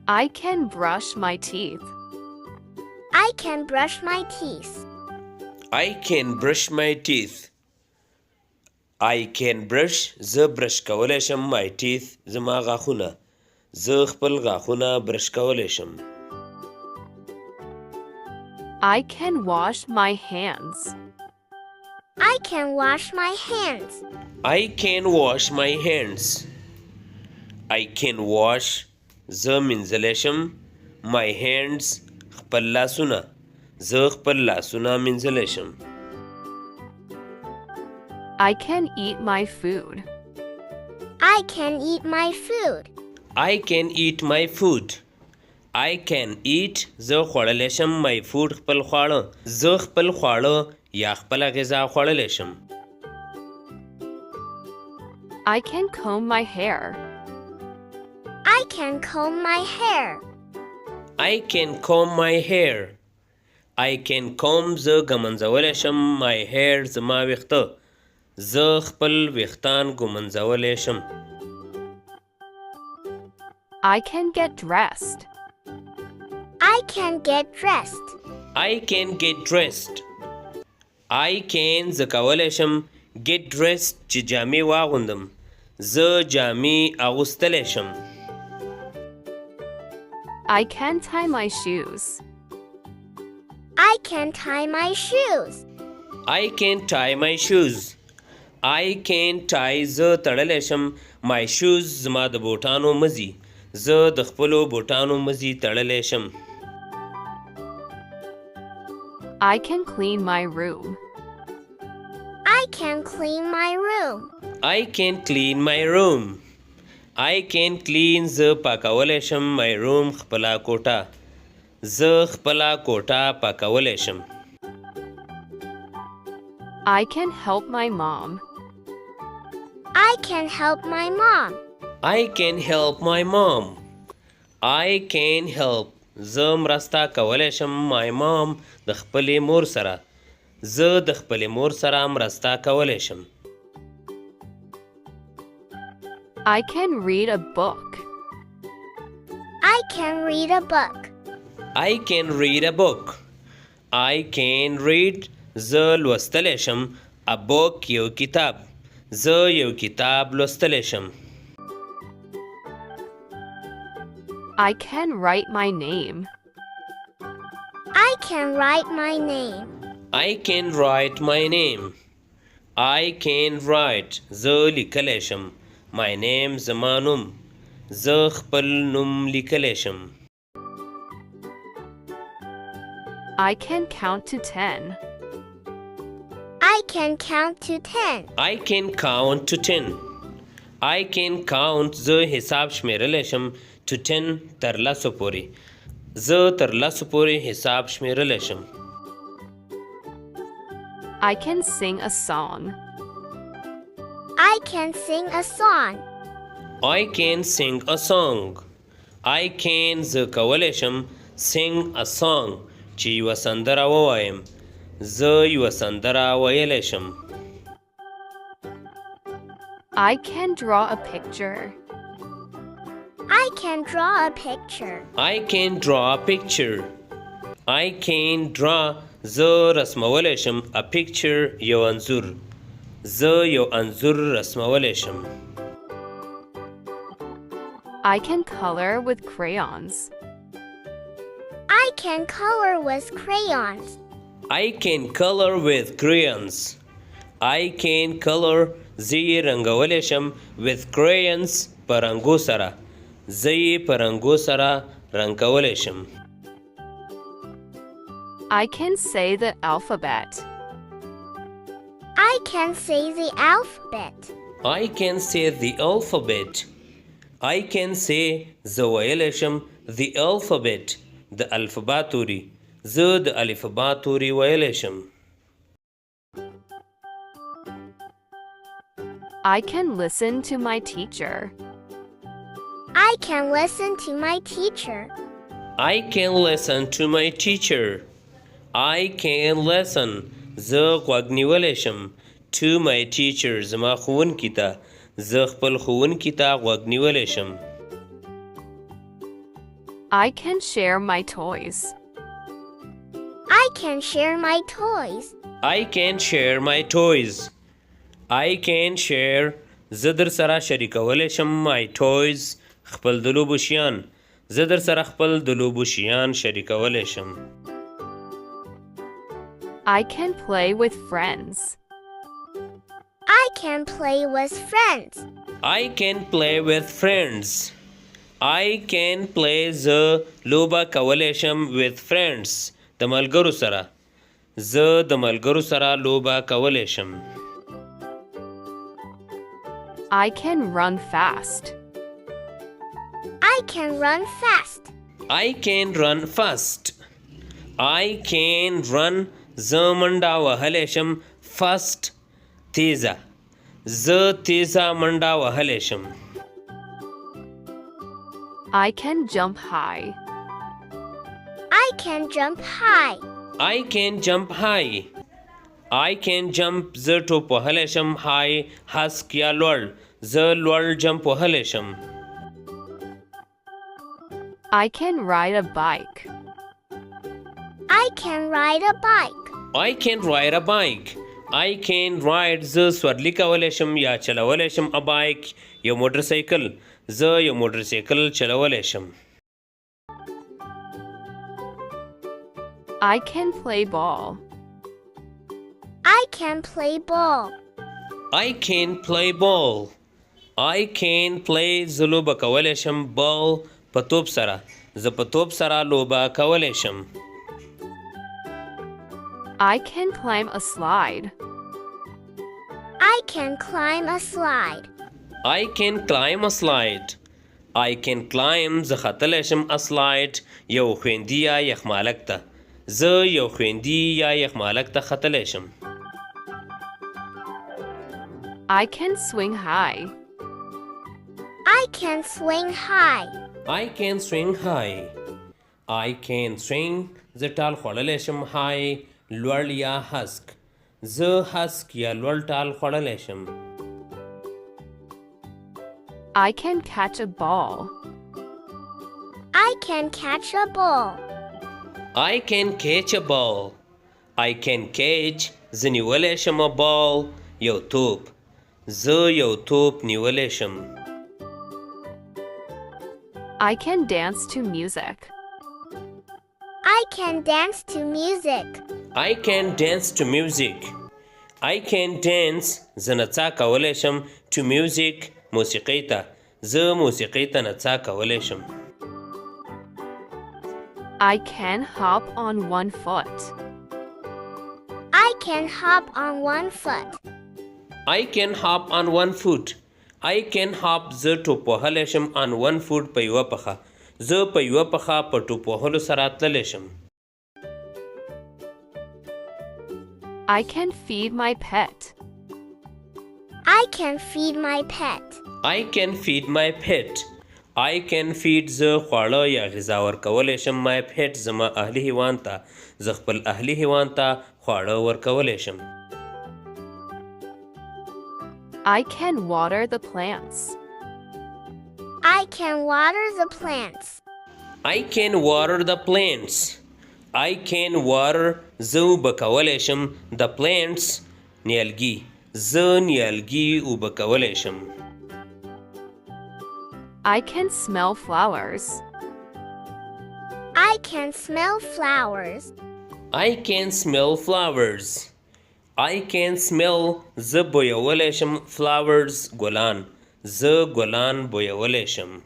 I can brush my teeth. I can brush my teeth. I can brush my teeth. I can brush زه برش کولی شم my teeth زما غاښونه. زه خپل غاښونه برش کولی شم. I can wash my hands. I can wash my hands. I can wash my hands. I can wash زه مینځلی شم my hands خپل لاسونه. زه خپل لاسونه مینځلی شم. I can eat my food. I can eat my food. I can eat my food. I can eat زه خوړلی شم my food خپل خواړه. زه خپل خواړه یا خپله غذا خوړلی شم. I can comb my hair. I can comb my hair. I can comb my hair. I can comb زه ږمنځولی شم my hair زما ویښته. زه خپل ویښتان ږمنځولی شم. I can get dressed. I can get dressed. I can get dressed. I can زه کولی شم get dressed چې جامې واغوندم. زه جامې اغوستلی شم. I can tie my shoes. I can tie my shoes. I can tie my shoes. I can tie زه تړلی شم my shoes زما د بوټانو مزي. زه د خپلو بوټانو مزي تړلی شم. I can clean my room. I can clean my room. I can clean my room. I can clean زه پاکولی شم my room خپله کوټه. زه خپله کوټه پاکولی شم. I can help my mom. I can help my mom. I can help my mom. I can help زه مرسته کولی شم my mom د خپلې مور سره. زه د خپلې مور سره مرسته کولی شم. I can read a book. I can read a book. I can read a book. I can read زه لوستلی شم a book یو کتاب. زه یو کتاب لوستلی شم. I can write my name. I can write my name. I can write my name. I can write زه لیکلی شم my name زما نوم. زه خپل نوم لیکلی شم. I can count to 10. I can count to 10. I can count to 10. I can count زه حساب شمیرلی شم to 10 تر لسو پورې. زه تر لسو پورې حساب شمیرلی شم. I can sing a song. I can sing a song. I can sing a song. I can زه کولی شم sing a song چې یوه سندره ووایم. زه یوه سندره ویلی شم. I can draw a picture. I can draw a picture. I can draw a picture. I can draw زه رسمولی شم a picture یو انځور. زه یو انځور رسمولی شم. I can color with crayons. I can color with crayons. I can color with crayons. I can color زه یې رنګولی شم with crayons په رنګو سره. زه یې په رنګو سره رنګ کولی شم. I can say the alphabet. I can say the alphabet. I can say the alphabet. I can say زه ویلی شم the alphabet د الفبا توري. زه د الفبا توري ویلی شم. I can listen to my teacher. I can listen to my teacher. I can listen to my teacher. I can listen زه غوږ نیولی شم to my teacher زما ښوونکي ته. زه خپل ښوونکي ته غوږ نیولی شم. I can share my toys. I can share my toys. I can share my toys. I can share زه در سره شریکولی شم my toys خپل د لوبو شیان زه در سره خپل د لوبو شیان شریکولی شم I can play with friends. I can play with friends. I can play with friends. I can play زه لوبه کولی شم with friends د ملګرو سره زه د ملګرو سره لوبه کولی شم I can run fast. I can run fast. I can run fast. I can run زه منډه وهلی شم fast تیزه زه تیزه منډه وهلی شم I can jump high. I can jump high. I can jump high. I can jump زه ټوپ وهلی شم high هسک یا لوړ زه لوړ جمپ وهلی شم I can ride a bike. I can ride a bike. I can ride a bike. I can ride زه سورلی کولی شم یا چلولی شم a bike یو موټر سایکل زه یو موټر سایکل چلولی شم I can play ball. I can play ball. I can play ball. I can play زه لوبه کولی شم ball په توپ سره زه په توپ سره لوبه کولی شم I can climb a slide. I can climb a slide. I can climb a slide. I can climb زه ختلی شم a slide یو خویندي یا یخمالک ته زه یو خویندي یا یخمالک ته ختلی شم I can swing high. I can swing high. I can swing high. I can swing زه ټال خوړلی شم high لوړ یا هسک زه هسک یا لوړ ټال خوړلی شم I can catch a ball. I can catch a ball. I can catch a ball. I can catch زه نیولی شم a ball یو توپ زه یو توپ نیولی شم I can dance to music. I can dance to music. I can dance to music. I can dance زه نڅا کولی شم to music موسیقۍ ته زه موسیقۍ ته نڅا کولی شم I can hop on one foot. I can hop on one foot. I can hop on one foot. I can hop زه ټوپ وهلی شم on one foot په یوه پښه زه په یوه پښه په ټوپ وهلو سره تللی شم I can feed my pet. I can feed my pet. I can feed my pet. I can feed زه خواړه یا غذا ورکولی شم my pet زما اهلي حیوان ته زه خپل اهلي حیوان ته خواړه ورکولی شم I can water the plants. I can water the plants. I can water the plants. I can water زه اوبه کولی شم the plants نیالګي زه نیالګي اوبه کولی شم I can smell flowers. I can smell flowers. I can smell flowers. I can smell زه بویولی شم flowers ګلان زه ګلان بویولی شم